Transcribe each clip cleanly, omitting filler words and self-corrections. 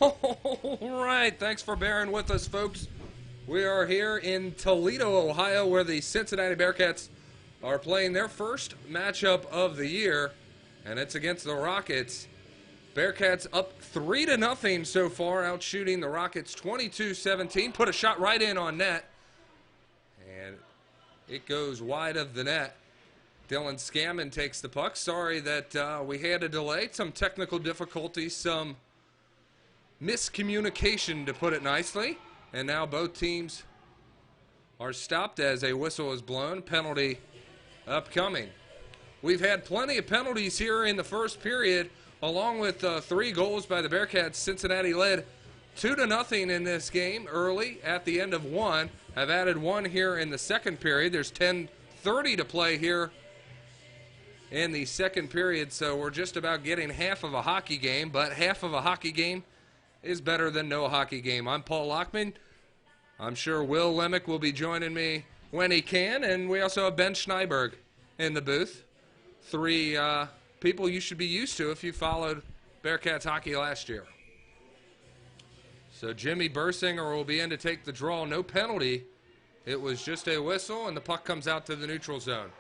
All right, thanks for bearing with us, folks. We are here in Toledo, Ohio, where the Cincinnati Bearcats are playing their first matchup of the year, and it's against the Rockets. Bearcats up 3-0 so far, out shooting the Rockets 22-17. Put a shot right in on net, and it goes wide of the net. Dylan Scammon takes the puck. Sorry that we had a delay, some technical difficulties, some miscommunication, to put it nicely. And now both teams are stopped as a whistle is blown. Penalty upcoming. We've had plenty of penalties here in the first period, along with 3 goals by the Bearcats. Cincinnati led 2-0 in this game early at the end of 1. Have added 1 here in the second period. There's 10:30 to play here in the second period, so we're just about getting half of a hockey game, but half of a hockey game is better than no hockey game. I'm Paul Lockman. I'm sure Will Lemick will be joining me when he can, and we also have Ben Schneiberg in the booth. 3 people you should be used to if you followed Bearcats hockey last year. So Jimmy Bursinger will be in to take the draw. No penalty. It was just a whistle, and the puck comes out to the neutral zone.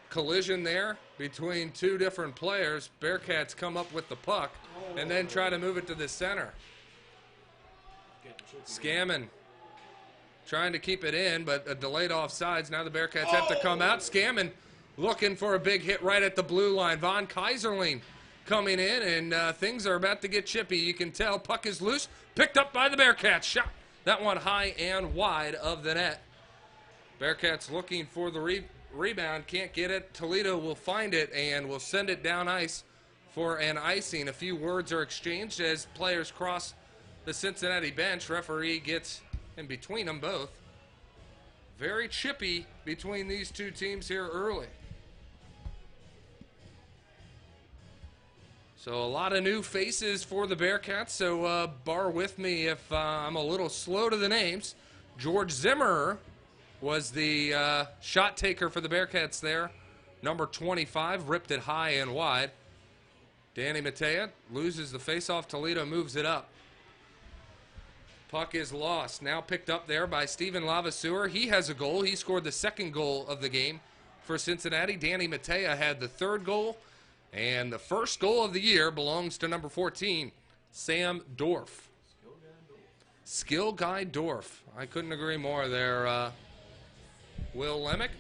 Collision there between 2 different players. Bearcats come up with the puck and then try to move it to the center. Scammon trying to keep it in, but a delayed offsides. Now the Bearcats have to come out. Scammon looking for a big hit right at the blue line. Von Kaiserling coming in, and things are about to get chippy. You can tell. Puck is loose. Picked up by the Bearcats. Shot that one high and wide of the net. Bearcats looking for the rebound. Can't get it. Toledo will find it and will send it down ice for an icing. A few words are exchanged as players cross the Cincinnati bench. Referee gets in between them both. Very chippy between these 2 teams here early. So a lot of new faces for the Bearcats, so bar with me if I'm a little slow to the names. George Zimmer was the shot taker for the Bearcats there. Number 25, ripped it high and wide. Danny Matea loses the faceoff. Toledo moves it up. Puck is lost. Now picked up there by Steven Lavaseur. He has a goal. He scored the 2nd goal of the game for Cincinnati. Danny Matea had the 3rd goal. And the 1st goal of the year belongs to number 14, Sam Dorf. Skill Guy Dorf. I couldn't agree more there, Will Lemick.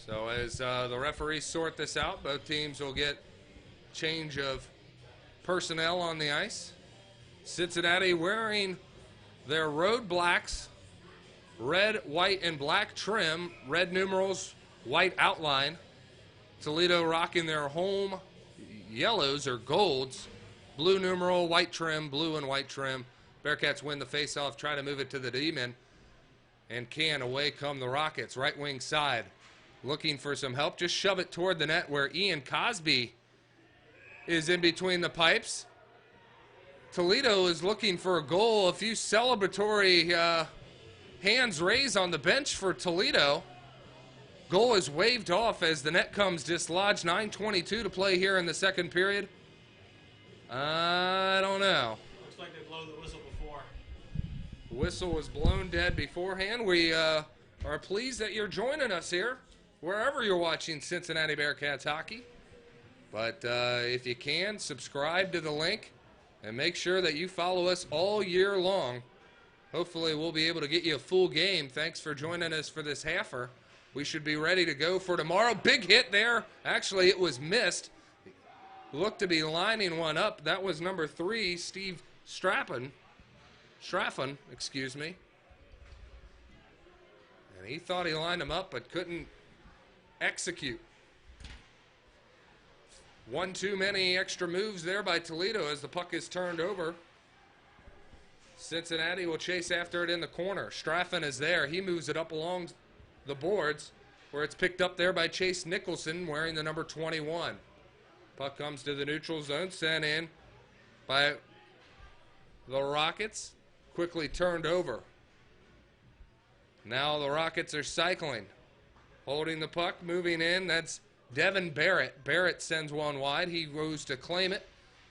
So as the referees sort this out, both teams will get change of personnel on the ice. Cincinnati wearing their road blacks, red, white, and black trim, red numerals, white outline. Toledo rocking their home yellows or golds, blue numeral, white trim, blue and white trim. Bearcats win the faceoff, try to move it to the D-men, and can. Away come the Rockets, right wing side. Looking for some help, just shove it toward the net where Ian Cosby is in between the pipes. Toledo is looking for a goal. A few celebratory hands raised on the bench for Toledo. Goal is waved off as the net comes dislodged. 9:22 to play here in the second period. I don't know. Looks like they blow the whistle before. The whistle was blown dead beforehand. We are pleased that you're joining us here, wherever you're watching Cincinnati Bearcats hockey. But if you can, subscribe to the link and make sure that you follow us all year long. Hopefully we'll be able to get you a full game. Thanks for joining us for this halfer. We should be ready to go for tomorrow. Big hit there. Actually, it was missed. Looked to be lining one up. That was number 3, Steve Straffen, excuse me. And he thought he lined him up, but couldn't execute. One too many extra moves there by Toledo as the puck is turned over. Cincinnati will chase after it in the corner. Straffen is there. He moves it up along the boards where it's picked up there by Chase Nicholson wearing the number 21. Puck comes to the neutral zone, sent in by the Rockets, quickly turned over. Now the Rockets are cycling, holding the puck, moving in. That's Devin Barrett. Barrett sends one wide. He goes to claim it,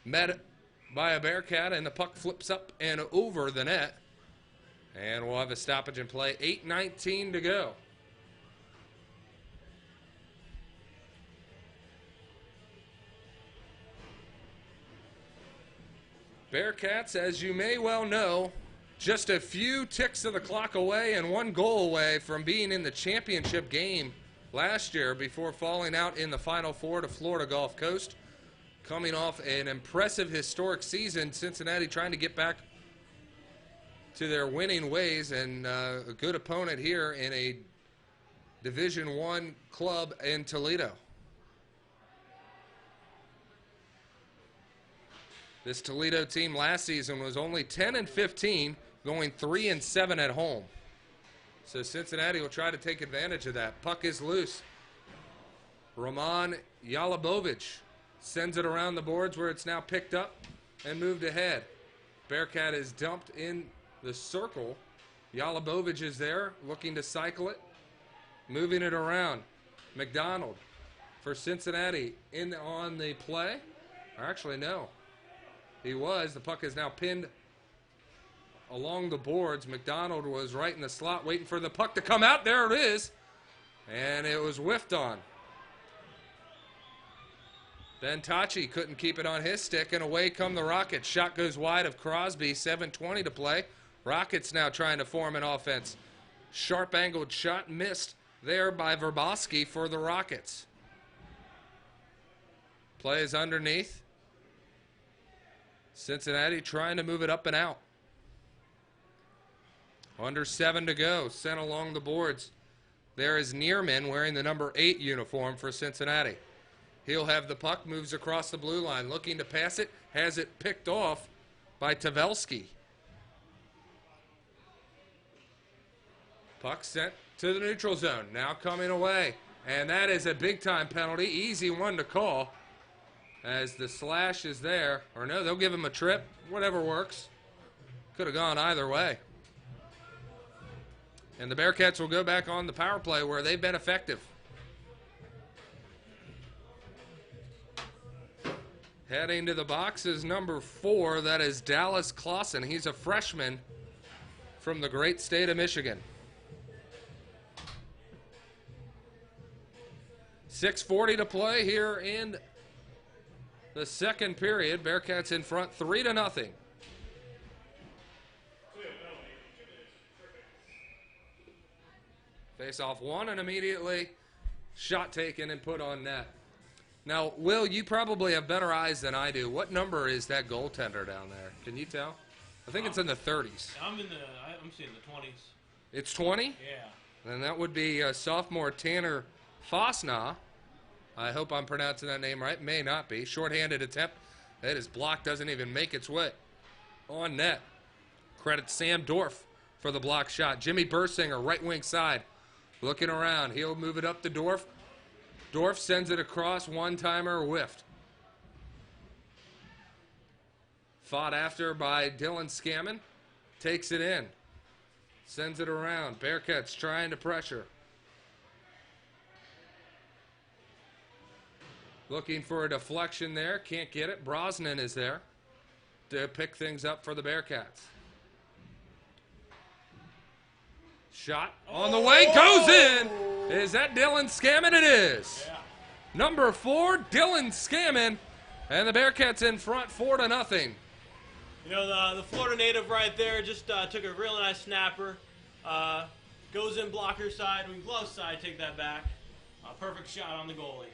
met by a Bearcat, and the puck flips up and over the net. And we'll have a stoppage in play. 8:19 to go. Bearcats, as you may well know, just a few ticks of the clock away and one goal away from being in the championship game last year before falling out in the Final Four to Florida Gulf Coast. Coming off an impressive historic season, Cincinnati trying to get back to their winning ways, and a good opponent here in a Division I club in Toledo. This Toledo team last season was only 10-15, going 3-7 at home. So Cincinnati will try to take advantage of that. Puck is loose. Roman Yalabovich sends it around the boards where it's now picked up and moved ahead. Bearcat is dumped in the circle. Yalabovich is there looking to cycle it, moving it around. McDonald for Cincinnati in on the play. Or actually, no. He was. The puck is now pinned along the boards. McDonald was right in the slot waiting for the puck to come out. There it is. And it was whiffed on. Ben Tachi couldn't keep it on his stick, and away come the Rockets. Shot goes wide of Crosby. 7:20 to play. Rockets now trying to form an offense. Sharp angled shot missed there by Verboski for the Rockets. Play is underneath. Cincinnati trying to move it up and out. Under 7 to go. Sent along the boards. There is Neerman wearing the number 8 uniform for Cincinnati. He'll have the puck, moves across the blue line, looking to pass it, has it picked off by Tavelski. Puck sent to the neutral zone, now coming away. And that is a big-time penalty, easy one to call, as the slash is there. Or no, they'll give him a trip, whatever works. Could have gone either way. And the Bearcats will go back on the power play where they've been effective. Heading to the box is number 4. That is Dallas Clausen. He's a freshman from the great state of Michigan. 6:40 to play here in the second period. Bearcats in front 3-0. Face off one, and immediately shot taken and put on net. Now, Will, you probably have better eyes than I do. What number is that goaltender down there? Can you tell? I think it's in the 30s. I'm seeing the 20s. It's 20? Yeah. Then that would be sophomore Tanner Fosna. I hope I'm pronouncing that name right. May not be. Shorthanded attempt. That is blocked. Doesn't even make its way on net. Credit Sam Dorf for the block shot. Jimmy Bursinger, right wing side. Looking around. He'll move it up to Dorf. Dorf sends it across, one-timer, whiffed. Fought after by Dylan Scammon. Takes it in. Sends it around. Bearcats trying to pressure. Looking for a deflection there. Can't get it. Brosnan is there to pick things up for the Bearcats. Shot on the way, goes in. Is that Dylan Scammon? It is. Yeah. Number 4, Dylan Scammon, and the Bearcats in front 4-0. You know, the Florida native right there just took a real nice snapper. Goes in blocker side, I mean glove side, take that back. Perfect shot on the goalie.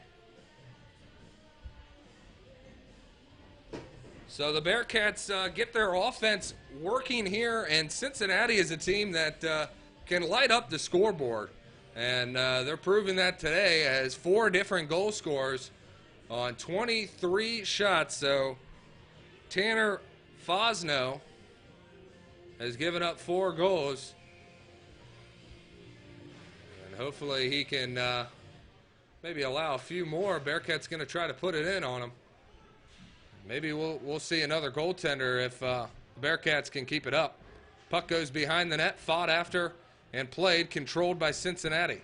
So the Bearcats get their offense working here, and Cincinnati is a team that can light up the scoreboard. And they're proving that today as 4 different goal scorers on 23 shots. So Tanner Fosno has given up 4 goals. And hopefully he can maybe allow a few more. Bearcats going to try to put it in on him. Maybe we'll see another goaltender if the Bearcats can keep it up. Puck goes behind the net, fought after and played, controlled by Cincinnati.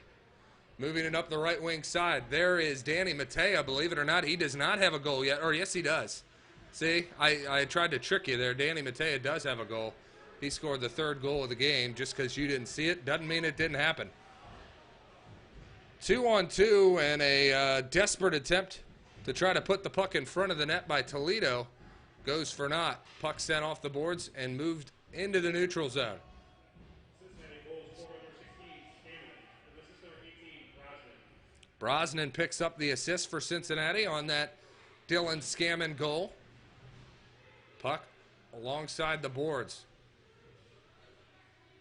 Moving it up the right wing side. There is Danny Matea. Believe it or not, he does not have a goal yet. Or yes, he does. See, I tried to trick you there. Danny Matea does have a goal. He scored the 3rd goal of the game. Just because you didn't see it doesn't mean it didn't happen. 2-on-2 and a desperate attempt to try to put the puck in front of the net by Toledo. Goes for naught. Puck sent off the boards and moved into the neutral zone. Brosnan picks up the assist for Cincinnati on that Dylan Scammon goal. Puck alongside the boards.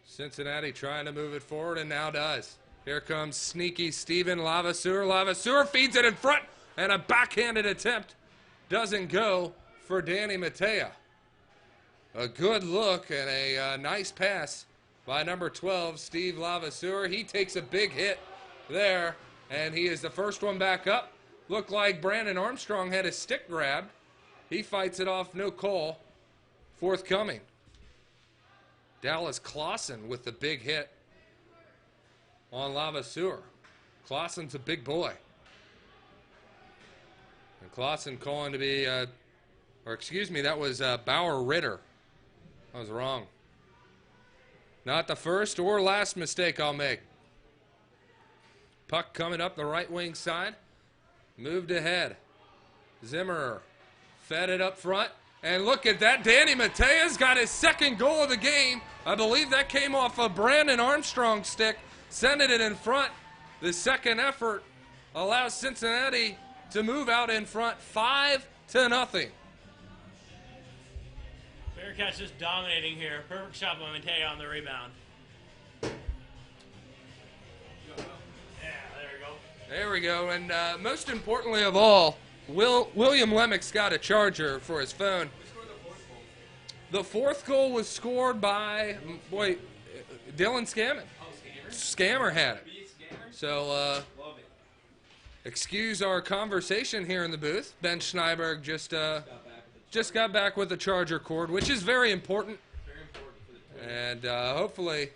Cincinnati trying to move it forward and now does. Here comes sneaky Steven Lavaseur. Lavaseur feeds it in front and a backhanded attempt doesn't go for Danny Matea. A good look and a nice pass by number 12, Steve Lavaseur. He takes a big hit there, and he is the first one back up. Looked like Brandon Armstrong had his stick grabbed. He fights it off, no call forthcoming. Dallas Clausen with the big hit on Lavaseur. Clausen's a big boy. And Clausen calling to be, that was Bauer Ritter. I was wrong. Not the first or last mistake I'll make. Puck coming up the right wing side. Moved ahead. Zimmerer fed it up front. And look at that. Danny Matea's got his 2nd goal of the game. I believe that came off of Brandon Armstrong's stick. Sending it in front. The 2nd effort allows Cincinnati to move out in front 5-0. Bearcats just dominating here. Perfect shot by Matea on the rebound. There we go. And most importantly of all, William Lemick's got a charger for his phone. The 4th goal was scored by, Dylan Scammon. Scammer had it. So, excuse our conversation here in the booth. Ben Schneiberg just got back with the charger cord, which is very important. And hopefully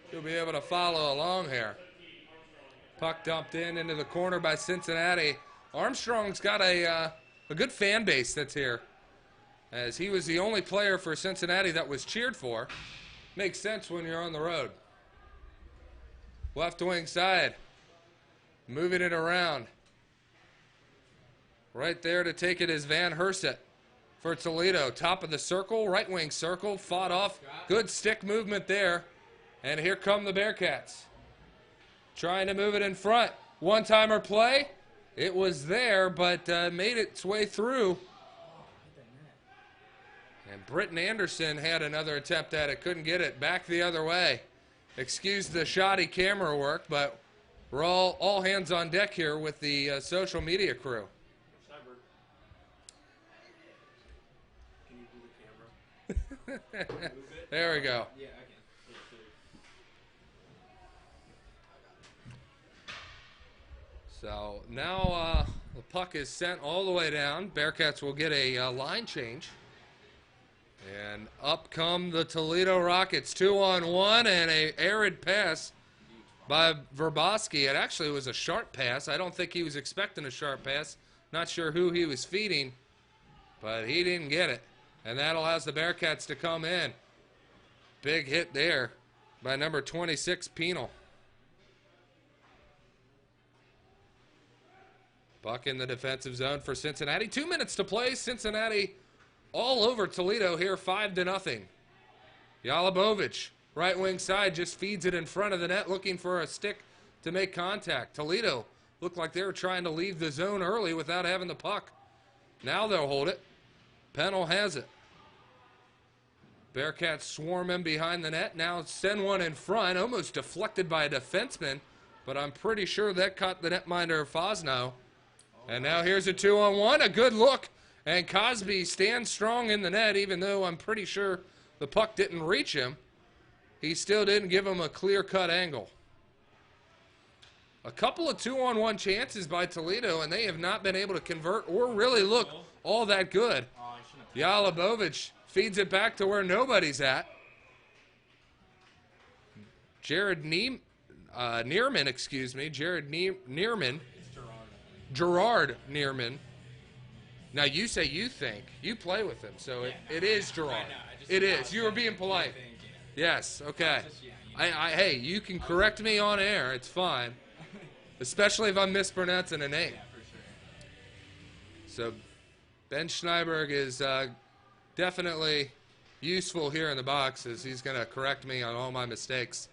he'll be able to follow along here. Puck dumped into the corner by Cincinnati. Armstrong's got a good fan base that's here, as he was the only player for Cincinnati that was cheered for. Makes sense when you're on the road. Left wing side. Moving it around. Right there to take it is Van Herset for Toledo. Top of the circle, right wing circle, fought off. Good stick movement there. And here come the Bearcats. Trying to move it in front. One-timer play. It was there, but made its way through. And Britton Anderson had another attempt at it. Couldn't get it. Back the other way. Excuse the shoddy camera work, but we're all hands on deck here with the social media crew. Can you do the camera? There we go. Yeah, I can. So now the puck is sent all the way down. Bearcats will get a line change. And up come the Toledo Rockets. 2-on-1 and a arid pass by Verboski. It actually was a sharp pass. I don't think he was expecting a sharp pass. Not sure who he was feeding, but he didn't get it. And that allows the Bearcats to come in. Big hit there by number 26, Penal. Puck in the defensive zone for Cincinnati. 2 minutes to play. Cincinnati all over Toledo here, 5-0. Jalabovic, right wing side, just feeds it in front of the net, looking for a stick to make contact. Toledo looked like they were trying to leave the zone early without having the puck. Now they'll hold it. Penal has it. Bearcats swarm in behind the net. Now send one in front, almost deflected by a defenseman, but I'm pretty sure that caught the netminder Fosno. And now here's a 2-on-1, a good look. And Cosby stands strong in the net, even though I'm pretty sure the puck didn't reach him. He still didn't give him a clear-cut angle. A couple of 2-on-1 chances by Toledo, and they have not been able to convert or really look all that good. Jalabovic feeds it back to where nobody's at. Gerard Neerman. Gerard Neerman Now, you say you think. You play with him, so it I is know, Gerard. I know. I just It is. apologize You were being if you polite. think, Yes, okay. Just, yeah, Hey, you can correct me on air. It's fine. Especially if I'm mispronouncing a name. Yeah, for sure. So Ben Schneiberg is definitely useful here in the box as he's going to correct me on all my mistakes.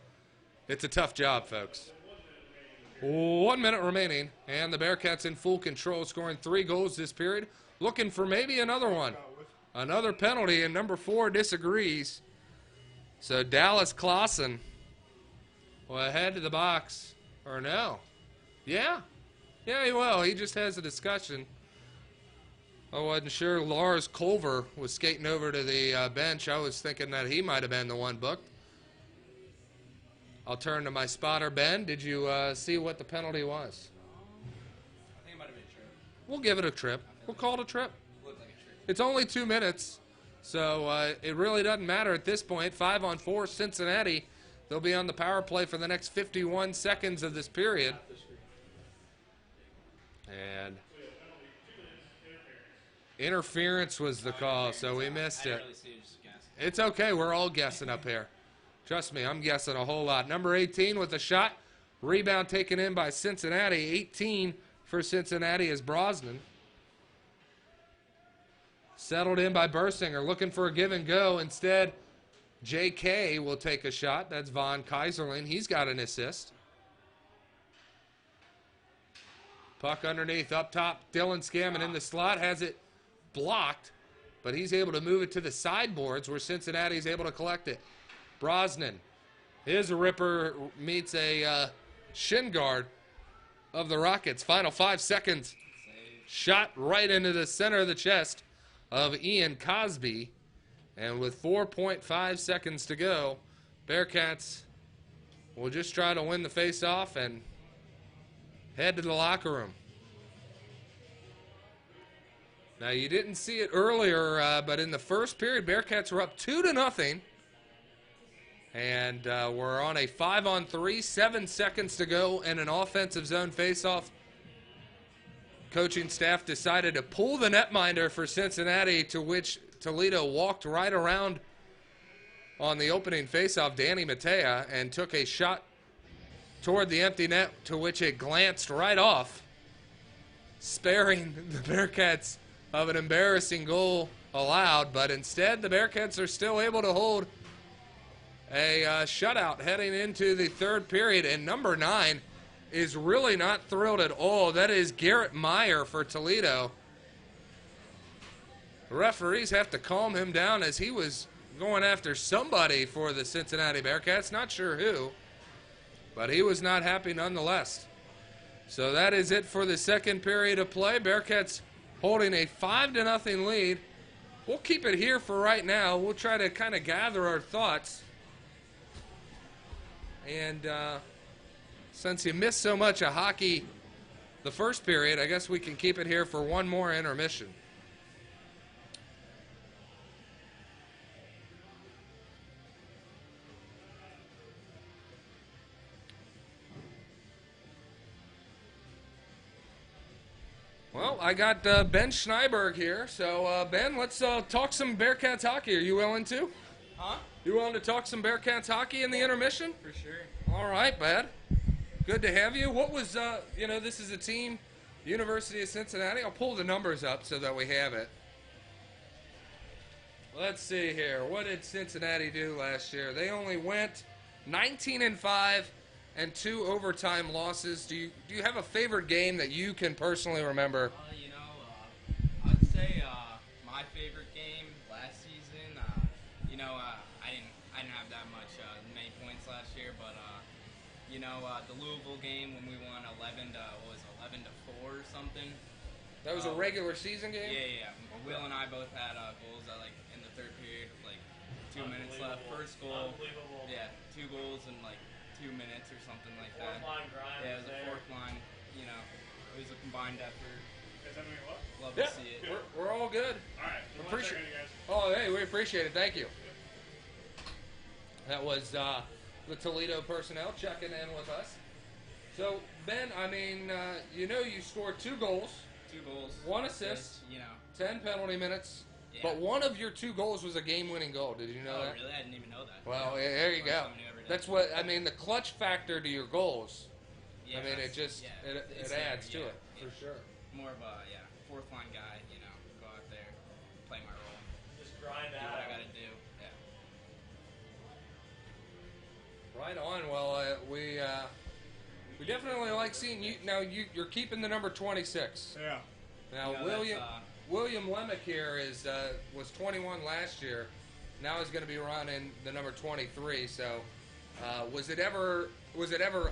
It's a tough job, folks. 1 minute remaining, and the Bearcats in full control, scoring 3 goals this period. Looking for maybe another one. Another penalty, and number 4 disagrees. So Dallas Clausen will head to the box. Or no. Yeah. Yeah, he will. He just has a discussion. I wasn't sure Lars Culver was skating over to the bench. I was thinking that he might have been the one booked. I'll turn to my spotter, Ben. Did you see what the penalty was? I think it might have been a trip. We'll give it a trip. We'll call it a trip. It looked like a trip. It's only 2 minutes, so it really doesn't matter at this point. 5-on-4 Cincinnati. They'll be on the power play for the next 51 seconds of this period. And interference was the call, so we missed I it. didn't really see it, just guessed. It's okay. We're all guessing up here. Trust me, I'm guessing a whole lot. Number 18 with a shot. Rebound taken in by Cincinnati. 18 for Cincinnati is Brosnan. Settled in by Bursinger, looking for a give and go. Instead, J.K. will take a shot. That's Von Kaiserling. He's got an assist. Puck underneath, up top. Dylan Scammon in the slot, has it blocked, but he's able to move it to the sideboards where Cincinnati's able to collect it. Brosnan, his ripper meets a shin guard of the Rockets. Final 5 seconds. Shot right into the center of the chest of Ian Cosby. And with 4.5 seconds to go, Bearcats will just try to win the face-off and head to the locker room. Now, you didn't see it earlier, but in the first period, Bearcats were up 2-0. And we're on a 5-on-3, 7 seconds to go, and an offensive zone face-off. Coaching staff decided to pull the netminder for Cincinnati, to which Toledo walked right around on the opening face-off, Danny Matea, and took a shot toward the empty net, to which it glanced right off, sparing the Bearcats of an embarrassing goal allowed. But instead, the Bearcats are still able to hold a shutout heading into the third period, and number 9 is really not thrilled at all. That is Garrett Meyer for Toledo. The referees have to calm him down as he was going after somebody for the Cincinnati Bearcats. Not sure who, but he was not happy nonetheless. So that is it for the second period of play. Bearcats holding a 5-0 lead. We'll keep it here for right now. We'll try to kind of gather our thoughts. And since you missed so much of hockey the first period, I guess we can keep it here for one more intermission. Well, I got Ben Schneiberg here. So, Ben, let's talk some Bearcats hockey. Are you willing to? Huh? You willing to talk some Bearcats hockey in the intermission? For sure. All right, bud. Good to have you. What was, this is a team, University of Cincinnati. I'll pull the numbers up so that we have it. Let's see here. What did Cincinnati do last year? They only went 19-5 and 2 overtime losses. Do you have a favorite game that you can personally remember? I'd say my favorite game last season. I didn't have that many points last year, but the Louisville game when we won 11 to 4 or something. That was a regular season game? Yeah. Will and I both had goals in the third period with 2 minutes left. First goal. Yeah, 2 goals in 2 minutes or something like that. Fourth line grind. Yeah, it was a fourth line. It was a combined effort. Love Yeah, to see it. we're all good. All right. Appreciate it. Oh, hey, we appreciate it. Thank you. That was the Toledo personnel checking in with us. So, Ben, you scored 2 goals 2 goals. 1 assist. You know. 10 penalty minutes. Yeah. But one of your 2 goals was a game-winning goal. Did you know Oh, that? really? I didn't even know that. Well, there you Learn go. something new every day. That's what I mean. The clutch factor to your goals. Yeah, I mean, it that's- just yeah, it it's adds there, to yeah. it for sure. More of a fourth line guy. You know, go out there, play my role, Just grind do what out. I gotta do. Yeah. Right on. Well, we definitely like seeing you. Now you're keeping the number 26. Yeah. Now You know, William Lemick here was 21 last year. Now he's going to be running the number 23. So was it ever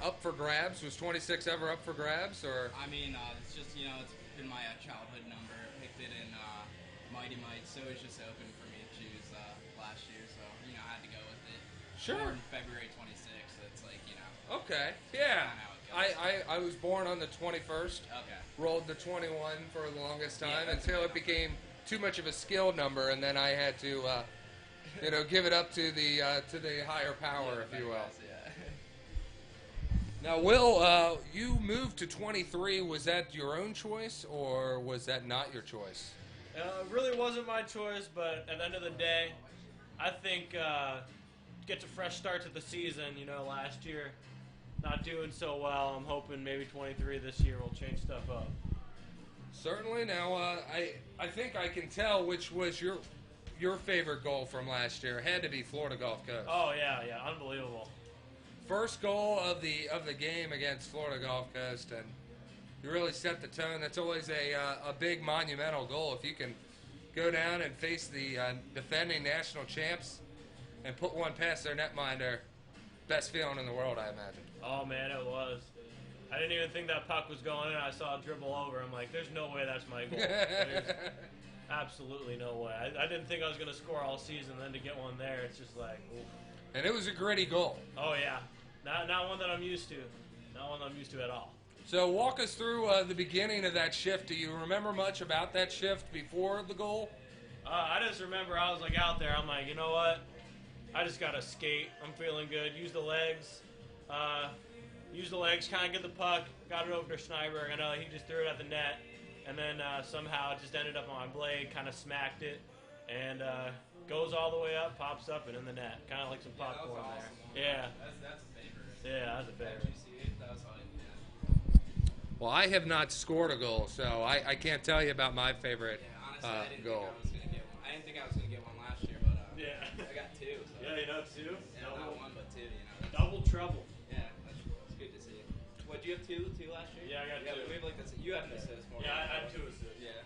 up for grabs? Was 26 ever up for grabs or? I mean, it's just it's been my childhood number. I picked it in Mighty Mites, so it's just open for me to choose last year. So I had to go with it. Sure. Born February 26th. It's like Okay. Yeah. Kinda how it goes. I was born on the 21st. Okay. Rolled the 21 for the longest Yeah, time that's until a it good became too much of a skill number, and then I had to, give it up to the higher power, if you will. Yeah. Now, Will, you moved to 23. Was that your own choice, or was that not your choice? It really wasn't my choice, but at the end of the day, I think gets a fresh start to the season. Last year not doing so well. I'm hoping maybe 23 this year will change stuff up. Certainly. Now, I think I can tell which was your favorite goal from last year. It had to be Florida Gulf Coast. Oh yeah, unbelievable. First goal of the game against Florida Gulf Coast, and you really set the tone. That's always a big monumental goal. If you can go down and face the defending national champs and put one past their netminder, best feeling in the world, I imagine. Oh man, it was. I didn't even think that puck was going in. I saw it dribble over. I'm like, there's no way that's my goal. There's absolutely no way. I didn't think I was going to score all season. Then to get one there, it's just like, oof. And it was a gritty goal. Oh yeah, not one that I'm used to. Not one that I'm used to at all. So walk us through the beginning of that shift. Do you remember much about that shift before the goal? I just remember I was like out there. I'm like, you know what? I just gotta skate. I'm feeling good. Use the legs. Kind of get the puck. Got it over to Schneiberg. I know he just threw it at the net, and then somehow it just ended up on my blade. Kind of smacked it, and goes all the way up, pops up, and in the net. Kind of like some popcorn that was awesome. there. Yeah. That's a favorite. Yeah, that's a favorite. Did you see it? That was all I did. Well, I have not scored a goal, so I can't tell you about my favorite Yeah, honestly, I didn't goal. think I was gonna get one. I didn't think I was gonna get one last year, but Yeah. I got 2. So. Yeah, two. Yeah, not one, but 2. Double trouble. Yeah, that's good to see. What, do you have 2 last year? Yeah, I got 2. We have like this. You had an assist more. Yeah, I had 2 assists. Yeah,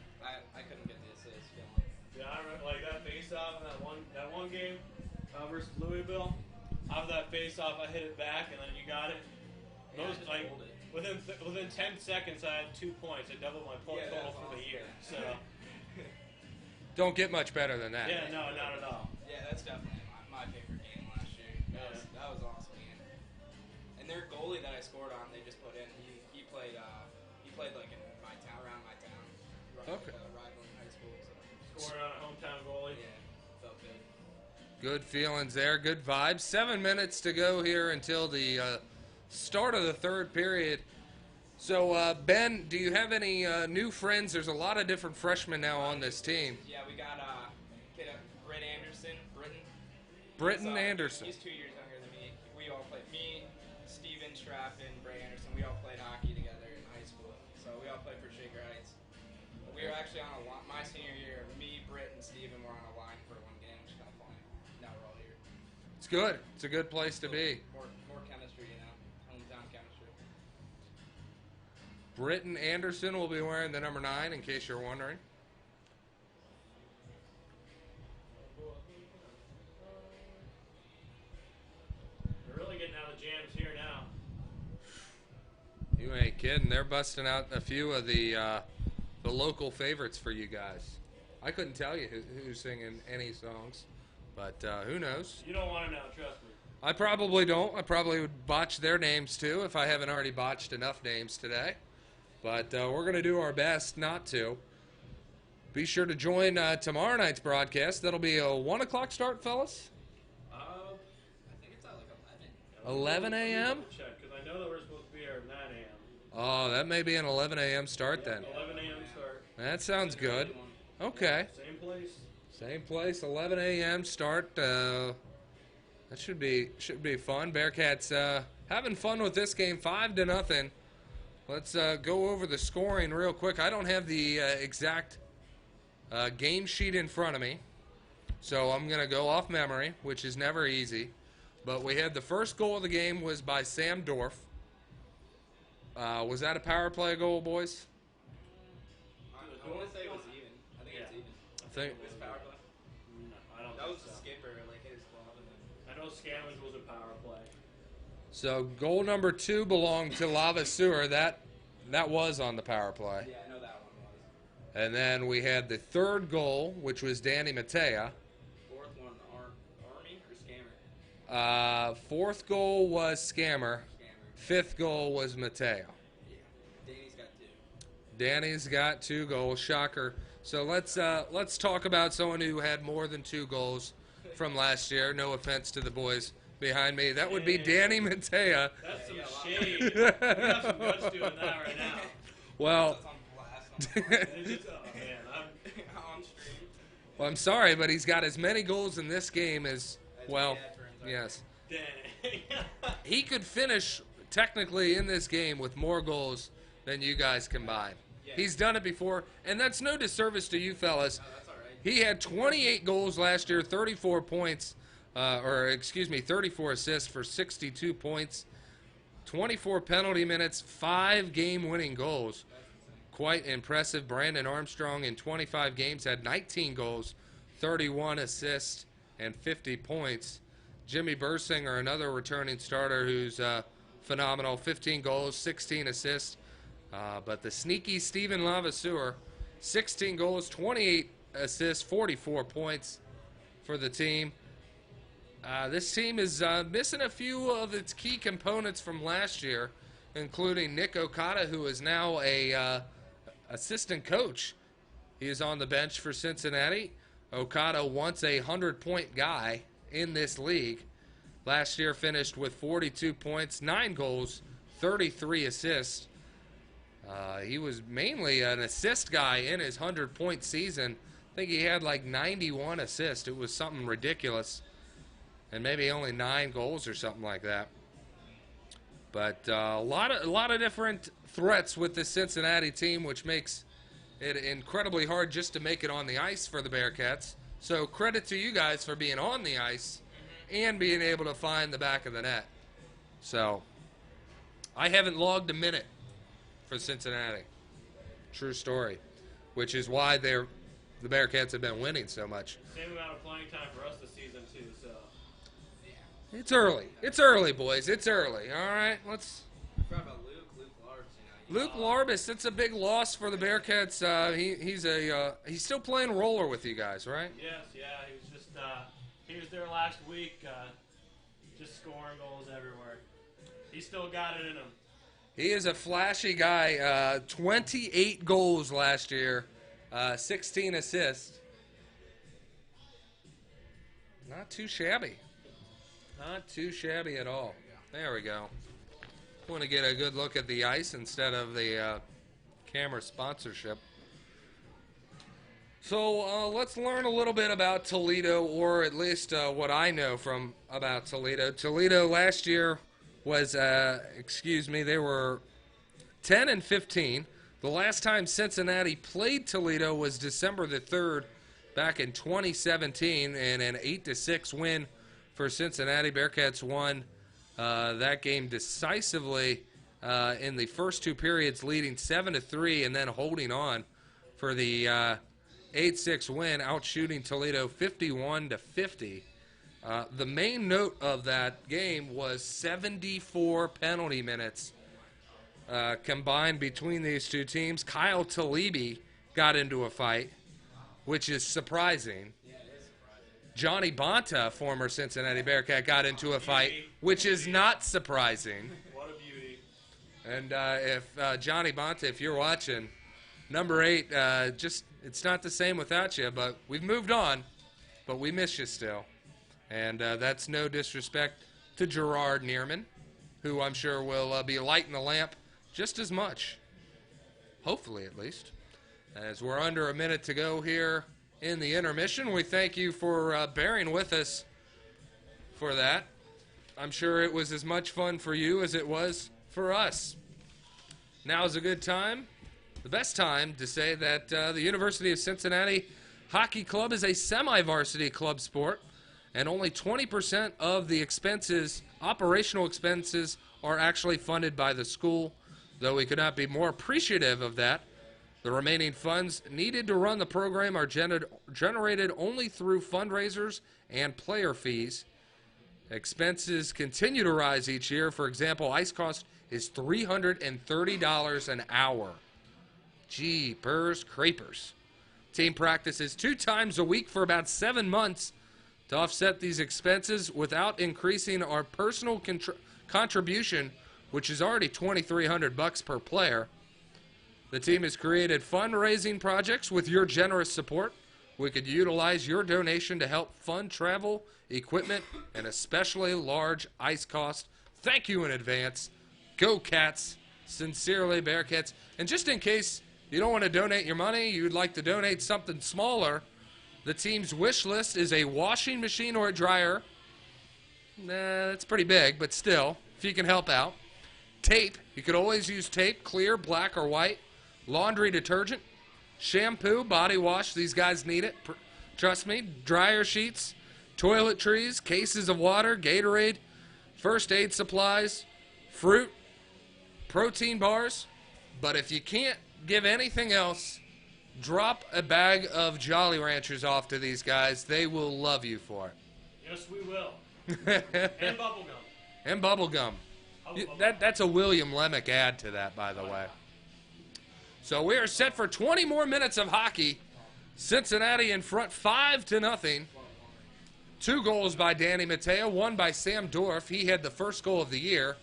I couldn't get the assist going. Yeah, I remember like that face-off in that one game versus Louisville. Off that face-off, I hit it back, and then you got it. Yeah, Those I just like rolled it. within 10 seconds, I had 2 points. I doubled my point Yeah, total that's for the awesome. year. So Don't get much better than that. yeah, no, not at all. Yeah, that's definitely my favorite game last year. That was an awesome game. And their goalie that I scored on, they just put in. He played like in my town, around my town. Okay. Rival in high school. So Scored on a hometown goalie. yeah, felt good. Good feelings there, good vibes. 7 minutes to go here until the start of the third period. So, Ben, do you have any new friends? There's a lot of different freshmen now on this team. Yeah, we got kid Britt Anderson, Britton He's, Anderson. He's 2 years younger than me. We all played. Me, Steven Straffen, Britt Anderson. We all played hockey together in high school. So we all played for Shaker Heights. We were actually on a line. My senior year, me, Britt, and Steven were on a line for one game, which is kind of funny. Now we're all here. It's good. It's a good place to be. More chemistry, hometown chemistry. Britton Anderson will be wearing the number 9, in case you're wondering. They're really getting out of the jams here now. You ain't kidding. They're busting out a few of the local favorites for you guys. I couldn't tell you who's singing any songs, but who knows? You don't want to know, trust me. I probably don't. I probably would botch their names too if I haven't already botched enough names today. But we're going to do our best not to. Be sure to join tomorrow night's broadcast. That'll be a 1 o'clock start, fellas. I think it's at like 11. 11 a.m.? Check, because I know that we're supposed to be here at 9 a.m. Oh, that may be an 11 a.m. start then. 11 a.m. start. That sounds good. Okay. Same place. Same place, 11 a.m. start. That should be fun. Bearcats having fun with this game, 5-0. Let's go over the scoring real quick. I don't have the exact game sheet in front of me, so I'm going to go off memory, which is never easy. But we had the first goal of the game was by Sam Dorf. Was that a power play goal, boys? I want to say it was even. I think it's even. I think. It was power play. No, I don't That think was so. the skipper, like his glove. And then... I know Scammons was a power play. So goal number 2 belonged to Lava Sewer. That was on the power play. Yeah, I know that one was. And then we had the third goal, which was Danny Matea. Fourth one, Army or Scammer? Fourth goal was Scammer. Scammer. Fifth goal was Matea. Yeah. Danny's got 2. Danny's got 2 goals. Shocker. So let's talk about someone who had more than 2 goals from last year. No offense to the boys behind me. That would be Danny Matea. That's some shade. You have some guts doing that right now. Well, That's on blast. Oh, man, On stream. well, I'm sorry, but he's got as many goals in this game as, well, yes. Dang. He could finish technically in this game with more goals than you guys combined. Yeah. He's done it before, and that's no disservice to you fellas. No, that's all right. He had 28 goals last year, 34 points, 34 assists for 62 points, 24 penalty minutes, 5 game-winning goals. Quite impressive. Brandon Armstrong in 25 games had 19 goals, 31 assists, and 50 points. Jimmy Bursinger, another returning starter who's phenomenal, 15 goals, 16 assists. But the sneaky Steven Lavaseur, 16 goals, 28 assists, 44 points for the team. This team is missing a few of its key components from last year, including Nick Okada, who is now a assistant coach. He is on the bench for Cincinnati. Okada, once a 100-point guy in this league, last year finished with 42 points, 9 goals, 33 assists. He was mainly an assist guy in his 100-point season. I think he had like 91 assists. It was something ridiculous. And maybe only 9 goals or something like that. But a lot of different threats with the Cincinnati team, which makes it incredibly hard just to make it on the ice for the Bearcats. So credit to you guys for being on the ice and being able to find the back of the net. So I haven't logged a minute for Cincinnati. True story. Which is why the Bearcats have been winning so much. Same amount of playing time for us this season, too, so. It's early. It's early, boys. It's early. All right, let's. Forgot about Luke Larbs, Luke Larbis. That's a big loss for the Bearcats. He's still playing roller with you guys, right? Yes, yeah, he was there last week, just scoring goals everywhere. He still got it in him. He is a flashy guy. 28 goals last year, 16 assists. Not too shabby. Not too shabby at all. There we go. Want to get a good look at the ice instead of the camera sponsorship. So let's learn a little bit about Toledo, or at least what I know about Toledo. Toledo last year was, they were 10-15. The last time Cincinnati played Toledo was December the 3rd back in 2017 in an 8-6 win for Cincinnati. Bearcats won that game decisively in the first 2 periods, leading 7-3 and then holding on for the 8-6 win, outshooting Toledo 51-50. The main note of that game was 74 penalty minutes combined between these two teams. Kyle Talibi got into a fight, which is surprising. Yeah, it is surprising. Johnny Bonta, former Cincinnati Bearcat, got into a fight, which is not surprising. What a beauty. And if Johnny Bonta, if you're watching, number 8, it's not the same without you, but we've moved on, but we miss you still. And that's no disrespect to Gerard Neerman, who I'm sure will be lighting the lamp just as much, hopefully at least. As we're under a minute to go here in the intermission, we thank you for bearing with us for that. I'm sure it was as much fun for you as it was for us. Now is a good time, the best time, to say that the University of Cincinnati Hockey Club is a semi-varsity club sport, and only 20% of the expenses, operational expenses, are actually funded by the school, though we could not be more appreciative of that. The remaining funds needed to run the program are generated only through fundraisers and player fees. Expenses continue to rise each year. For example, ice cost is $330 an hour. Jeepers creepers. Team practices 2 times a week for about 7 months to offset these expenses without increasing our personal contribution, which is already $2,300 per player. The team has created fundraising projects with your generous support. We could utilize your donation to help fund travel, equipment, and especially large ice costs. Thank you in advance. Go Cats. Sincerely, Bearcats. And just in case you don't want to donate your money, you'd like to donate something smaller, the team's wish list is a washing machine or a dryer. Nah, that's pretty big, but still, if you can help out. Tape. You could always use tape, clear, black, or white. Laundry detergent, shampoo, body wash. These guys need it. Trust me. Dryer sheets, toiletries, cases of water, Gatorade, first aid supplies, fruit, protein bars. But if you can't give anything else, drop a bag of Jolly Ranchers off to these guys. They will love you for it. Yes, we will. And bubblegum. And bubblegum. That's a William Lemick ad to that, by the way. So we are set for 20 more minutes of hockey. Cincinnati in front 5-0. 2 goals by Danny Mattea, 1 by Sam Dorff. He had the first goal of the year.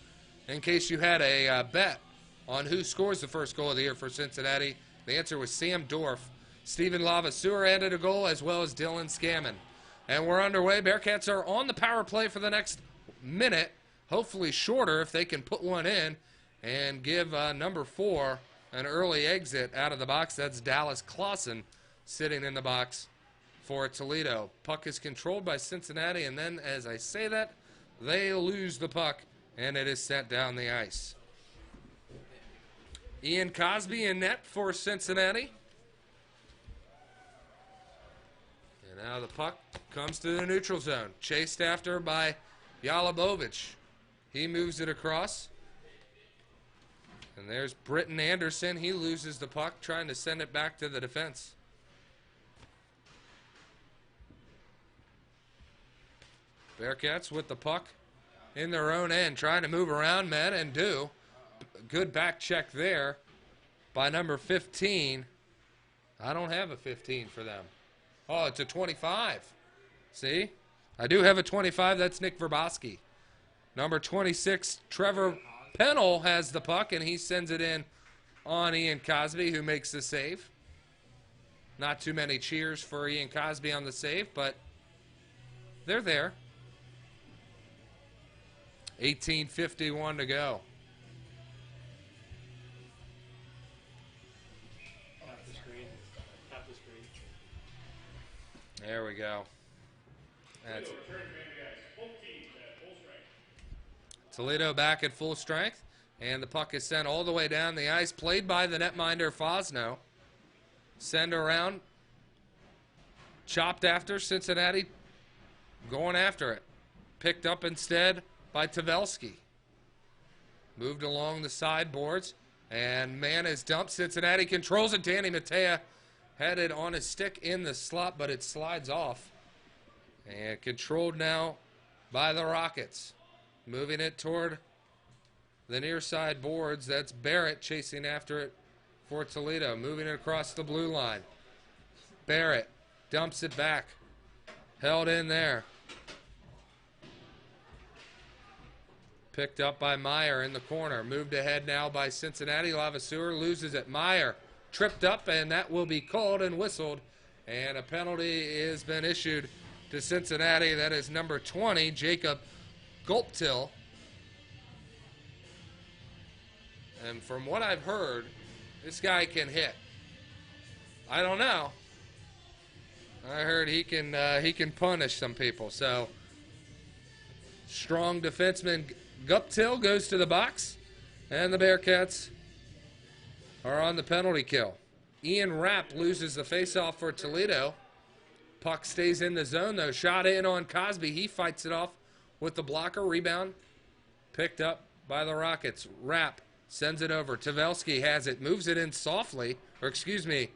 In case you had a bet on who scores the first goal of the year for Cincinnati, the answer was Sam Dorff. Steven Lavaseur added a goal, as well as Dylan Scammon. And we're underway. Bearcats are on the power play for the next minute, hopefully shorter if they can put one in and give number 4 an early exit out of the box. That's Dallas Clausen sitting in the box for Toledo. Puck is controlled by Cincinnati, and then as I say that, they lose the puck, and it is sent down the ice. Ian Cosby in net for Cincinnati. And now the puck comes to the neutral zone, chased after by Yalabovich. He moves it across. And there's Britton Anderson. He loses the puck, trying to send it back to the defense. Bearcats with the puck in their own end, trying to move around men, and do. Good back check there by number 15. I don't have a 15 for them. Oh, it's a 25. See? I do have a 25. That's Nick Verboski. Number 26, Trevor Pennell has the puck, and he sends it in on Ian Cosby, who makes the save. Not too many cheers for Ian Cosby on the save, but they're there. 18:51 to go. There we go. That's Toledo back at full strength, and the puck is sent all the way down the ice, played by the netminder Fosno. Send around, chopped after. Cincinnati going after it. Picked up instead by Tavelski. Moved along the sideboards, and man is dumped. Cincinnati controls it. Danny Mattea headed on his stick in the slot, but it slides off. And controlled now by the Rockets. Moving it toward the near side boards. That's Barrett chasing after it for Toledo. Moving it across the blue line. Barrett dumps it back. Held in there. Picked up by Meyer in the corner. Moved ahead now by Cincinnati. Lavaseur loses it. Meyer tripped up, and that will be called and whistled. And a penalty has been issued to Cincinnati. That is number 20, Jacob Gulptill. And from what I've heard, this guy can hit I don't know. I heard he can punish some people. So strong defenseman Guptill goes to the box, and the Bearcats are on the penalty kill. Ian Rapp loses the faceoff for Toledo. Puck stays in the zone, though. Shot in on Cosby. He fights it off with the blocker. Rebound picked up by the Rockets. Rapp sends it over. Tavelski has it. Moves it in softly. Or excuse me.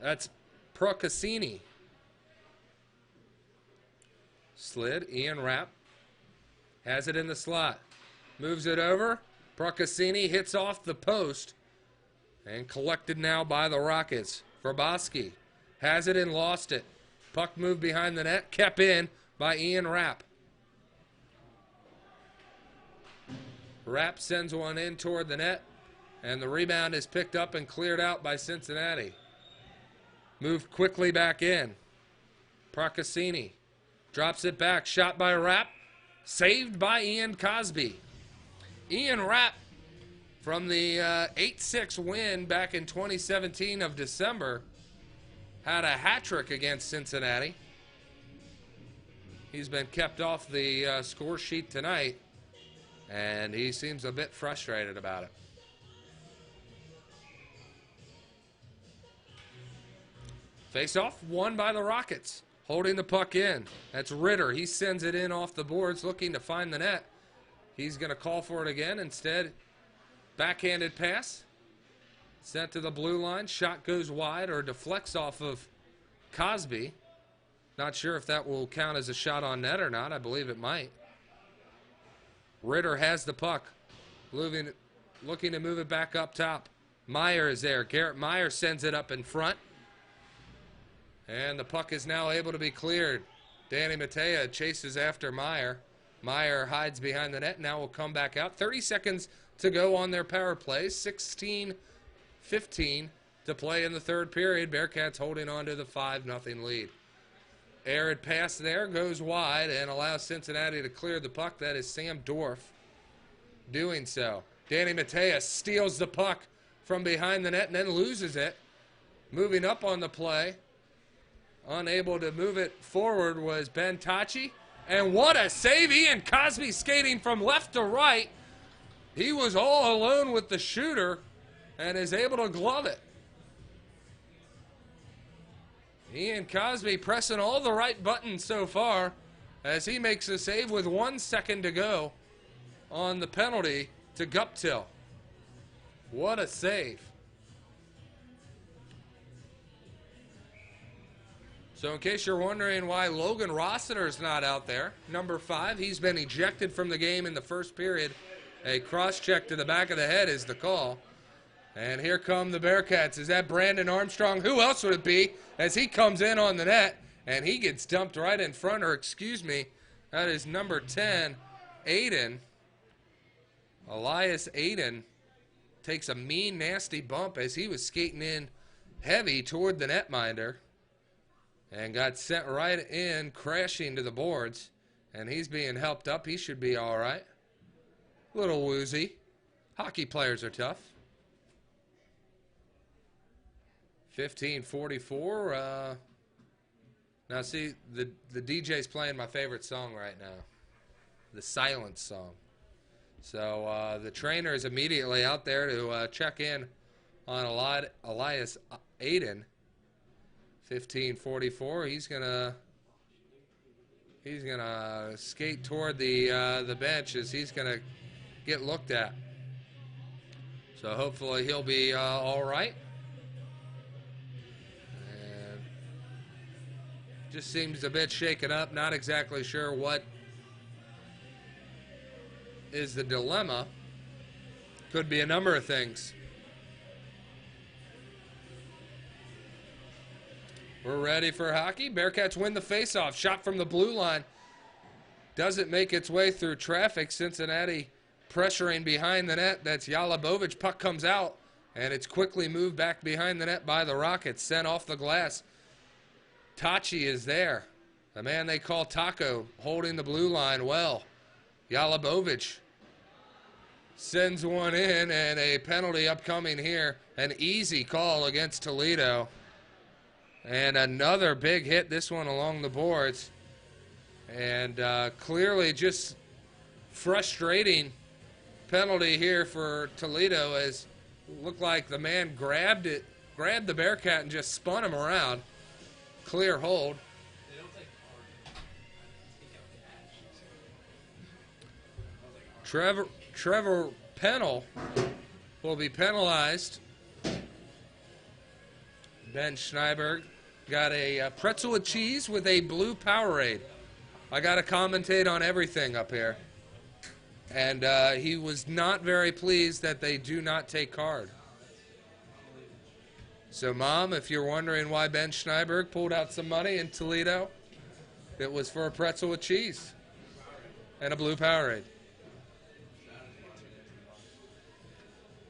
That's Procaccini. Slid. Ian Rapp has it in the slot. Moves it over. Procaccini hits off the post. And collected now by the Rockets. Verboski has it and lost it. Puck moved behind the net. Kept in by Ian Rapp. Rapp sends one in toward the net. And the rebound is picked up and cleared out by Cincinnati. Moved quickly back in. Procaccini drops it back. Shot by Rapp. Saved by Ian Cosby. Ian Rapp, from the 8-6 win back in 2017 of December, had a hat trick against Cincinnati. He's been kept off the score sheet tonight, and he seems a bit frustrated about it. Face-off won by the Rockets, holding the puck in. That's Ritter. He sends it in off the boards, looking to find the net. He's going to call for it again. Instead, backhanded pass sent to the blue line. Shot goes wide or deflects off of Cosby. Not sure if that will count as a shot on net or not. I believe it might. Ritter has the puck, looking to move it back up top. Meyer is there. Garrett Meyer sends it up in front. And the puck is now able to be cleared. Danny Matea chases after Meyer. Meyer hides behind the net. Now will come back out. 30 seconds to go on their power play. 16-15 to play in the third period. Bearcats holding on to the 5-0 lead. Arid pass there, goes wide and allows Cincinnati to clear the puck. That is Sam Dorff doing so. Danny Matea steals the puck from behind the net and then loses it. Moving up on the play, unable to move it forward, was Ben Tachi. And what a save. Ian Cosby skating from left to right. He was all alone with the shooter and is able to glove it. Ian Cosby pressing all the right buttons so far as he makes a save with 1 second to go on the penalty to Guptill. What a save. So in case you're wondering why Logan Rossiter's not out there, number 5, he's been ejected from the game in the first period. A cross-check to the back of the head is the call. And here come the Bearcats. Is that Brandon Armstrong? Who else would it be as he comes in on the net and he gets dumped right in front, or excuse me, that is number 10, Aiden. Elias Aiden takes a mean, nasty bump as he was skating in heavy toward the netminder and got sent right in, crashing to the boards. And he's being helped up. He should be all right. Little woozy. Hockey players are tough. 15:44. Now see, the DJ's playing my favorite song right now, the Silence song. So the trainer is immediately out there to check in on Elias Aiden. 15:44. He's gonna skate toward the bench as he's gonna get looked at. So hopefully he'll be all right. Just seems a bit shaken up. Not exactly sure what is the dilemma. Could be a number of things. We're ready for hockey. Bearcats win the faceoff. Shot from the blue line. Doesn't make its way through traffic. Cincinnati pressuring behind the net. That's Jalabovic. Puck comes out, and it's quickly moved back behind the net by the Rockets. Sent off the glass. Tachi is there. The man they call Taco, holding the blue line well. Jalabovic sends one in, and a penalty upcoming here. An easy call against Toledo. And another big hit, this one along the boards. And clearly just frustrating penalty here for Toledo, as it looked like the man grabbed the Bearcat and just spun him around. Clear hold. Trevor Pennell will be penalized. Ben Schneiberg got a pretzel with cheese with a blue Powerade. I got to commentate on everything up here. And he was not very pleased that they do not take card. So, Mom, if you're wondering why Ben Schneiberg pulled out some money in Toledo, it was for a pretzel with cheese and a blue Powerade.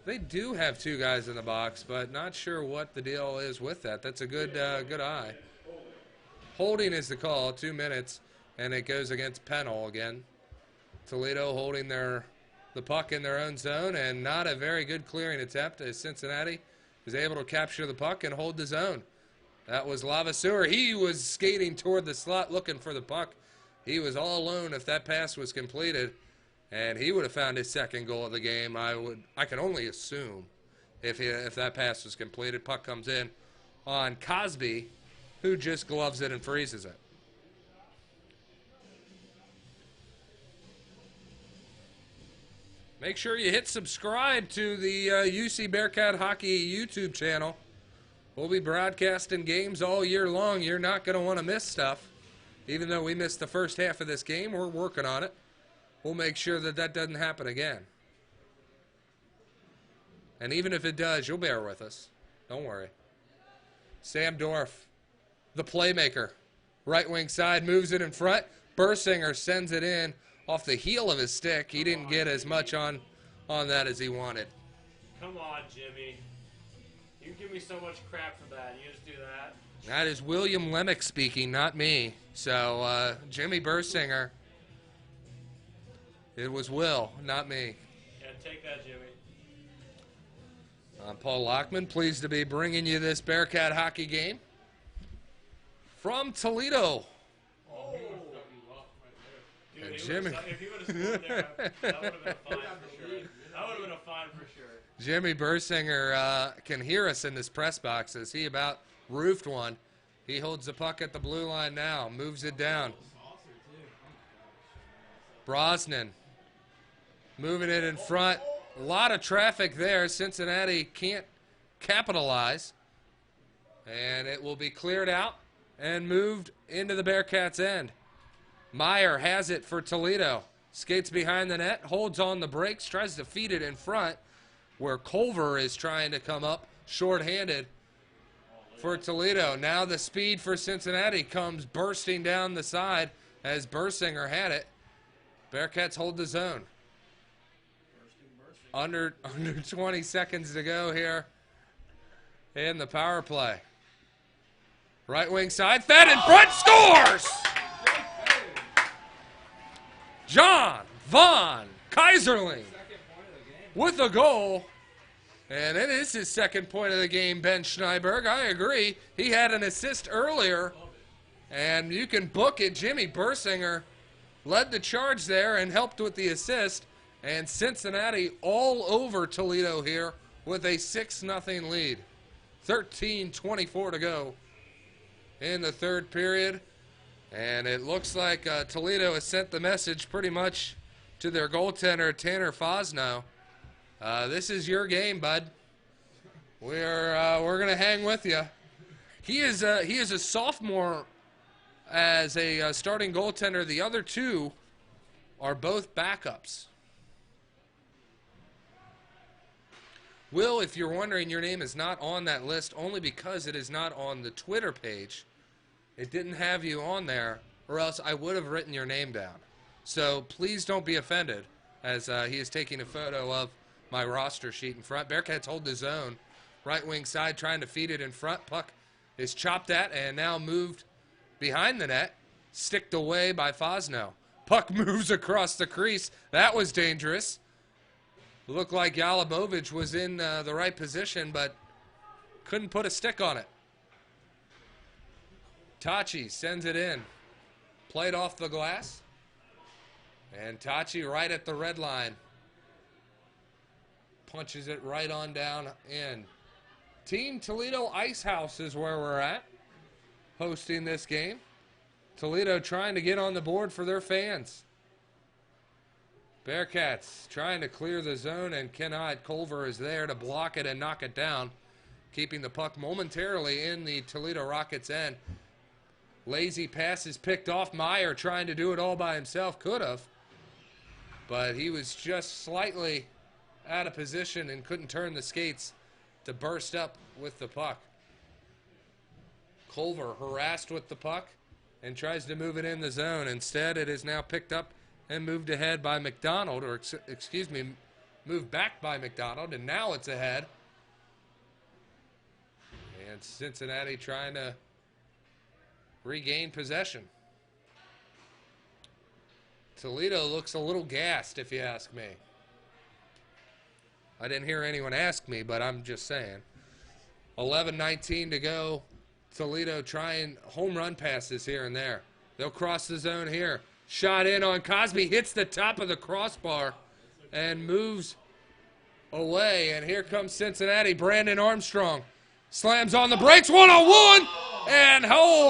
They do have two guys in the box, but not sure what the deal is with that. That's a good eye. Holding is the call, 2 minutes, and it goes against Pennell again. Toledo holding the puck in their own zone, and not a very good clearing attempt as Cincinnati is able to capture the puck and hold the zone. That was Lavaseur. He was skating toward the slot looking for the puck. He was all alone if that pass was completed. And he would have found his second goal of the game. I can only assume if that pass was completed. Puck comes in on Cosby, who just gloves it and freezes it. Make sure you hit subscribe to the UC Bearcat Hockey YouTube channel. We'll be broadcasting games all year long. You're not going to want to miss stuff. Even though we missed the first half of this game, we're working on it. We'll make sure that doesn't happen again. And even if it does, you'll bear with us. Don't worry. Sam Dorff, the playmaker. Right wing side, moves it in front. Bursinger sends it in off the heel of his stick. He didn't get as much on that as he wanted. Come on, Jimmy. You give me so much crap for that. You just do that. That is William Lemick speaking, not me. So, Jimmy Bursinger. It was Will, not me. Yeah, take that, Jimmy. I'm Paul Lockman, pleased to be bringing you this Bearcat hockey game from Toledo. Oh. Dude, And Jimmy. If he would have scored there, that would have been a fine for sure. That would have been a fine for sure. Jimmy Bursinger can hear us in this press box as he about roofed one. He holds the puck at the blue line now, moves it down. Brosnan moving it in front. A lot of traffic there. Cincinnati can't capitalize. And it will be cleared out and moved into the Bearcats' end. Meyer has it for Toledo. Skates behind the net, holds on the brakes, tries to feed it in front, where Culver is trying to come up shorthanded for Toledo. Now the speed for Cincinnati comes bursting down the side as Bursinger had it. Bearcats hold the zone. Under 20 seconds to go here in the power play. Right wing side, fed in front, scores! John Von Kaiserling with a goal. And it is his second point of the game, Ben Schneiberg. I agree. He had an assist earlier. And you can book it. Jimmy Bursinger led the charge there and helped with the assist. And Cincinnati all over Toledo here with a 6-0 lead. 13:24 to go in the third period. And it looks like Toledo has sent the message pretty much to their goaltender, Tanner Fosno. This is your game, bud. We're gonna hang with you. He is a sophomore as a starting goaltender. The other two are both backups. Will, if you're wondering, your name is not on that list only because it is not on the Twitter page. It didn't have you on there, or else I would have written your name down. So please don't be offended, as he is taking a photo of my roster sheet in front. Bearcats hold the zone. Right wing side trying to feed it in front. Puck is chopped at and now moved behind the net. Sticked away by Fosno. Puck moves across the crease. That was dangerous. Looked like Jalabovic was in the right position, but couldn't put a stick on it. Tachi sends it in. Played off the glass. And Tachi right at the red line. Punches it right on down in. Team Toledo Ice House is where we're at, hosting this game. Toledo trying to get on the board for their fans. Bearcats trying to clear the zone and cannot. Culver is there to block it and knock it down, keeping the puck momentarily in the Toledo Rockets' end. Lazy pass is picked off. Meyer trying to do it all by himself. Could have, but he was just slightly out of position and couldn't turn the skates to burst up with the puck. Culver harassed with the puck and tries to move it in the zone. Instead, it is now picked up and moved ahead by McDonald, or excuse me, moved back by McDonald, and now it's ahead. And Cincinnati trying to regain possession. Toledo looks a little gassed, if you ask me. I didn't hear anyone ask me, but I'm just saying. 11:19 to go. Toledo trying home run passes here and there. They'll cross the zone here. Shot in on Cosby, hits the top of the crossbar and moves away. And here comes Cincinnati. Brandon Armstrong slams on the brakes, one-on-one, and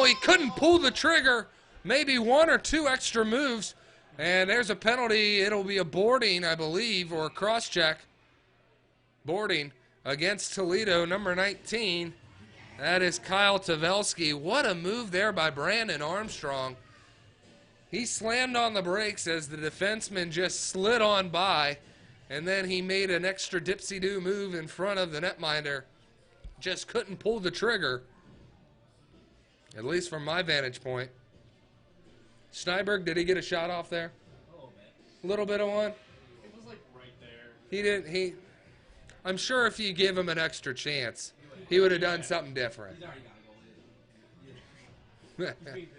he couldn't pull the trigger. Maybe one or two extra moves, and there's a penalty. It'll be a boarding, I believe, or a cross-check. Boarding against Toledo, number 19. That is Kyle Tavelski. What a move there by Brandon Armstrong. He slammed on the brakes as the defenseman just slid on by, and then he made an extra dipsy-do move in front of the netminder. Just couldn't pull the trigger, at least from my vantage point. Steinberg, did he get a shot off there? A little bit. A little bit of one? It was like right there. He didn't, I'm sure if you give him an extra chance, he would have done something different. He's already got a goal.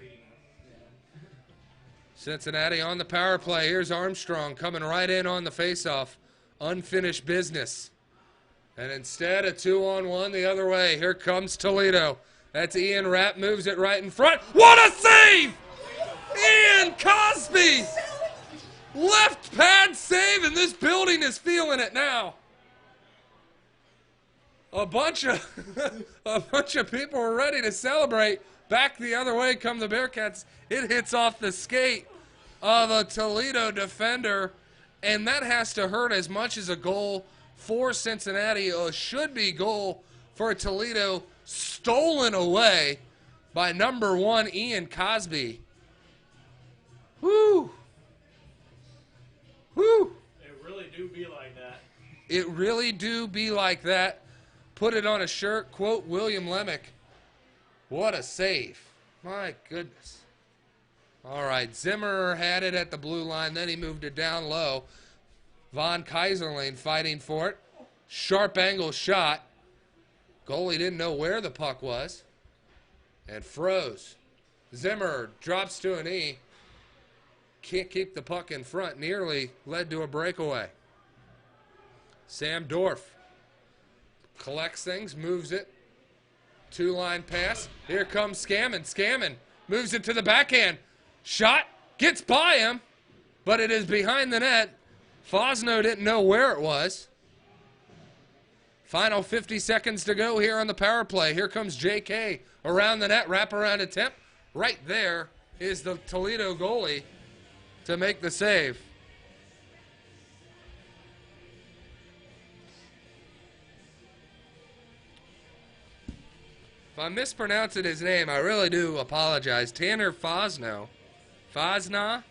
Cincinnati on the power play. Here's Armstrong coming right in on the faceoff. Unfinished business. And instead, a 2-on-1 the other way. Here comes Toledo. That's Ian Rapp, moves it right in front. What a save! Ian Cosby! Left pad save, and this building is feeling it now. A bunch of people are ready to celebrate. Back the other way come the Bearcats. It hits off the skate of a Toledo defender, and that has to hurt as much as a goal for Cincinnati. A should-be goal for Toledo, stolen away by number 1 Ian Cosby. Whoo! Whoo! It really do be like that. It really do be like that. Put it on a shirt, quote William Lemick. What a save. My goodness. All right, Zimmer had it at the blue line, then he moved it down low. Von Kaiserling fighting for it. Sharp angle shot. Goalie didn't know where the puck was and froze. Zimmer drops to a knee. Can't keep the puck in front. Nearly led to a breakaway. Sam Dorf collects things, moves it. Two-line pass. Here comes Scammon. Scammon moves it to the backhand. Shot. Gets by him, but it is behind the net. Fosno didn't know where it was. Final 50 seconds to go here on the power play. Here comes JK around the net, wraparound attempt. Right there is the Toledo goalie to make the save. If I'm mispronouncing his name, I really do apologize. Tanner Fosno. Fosna?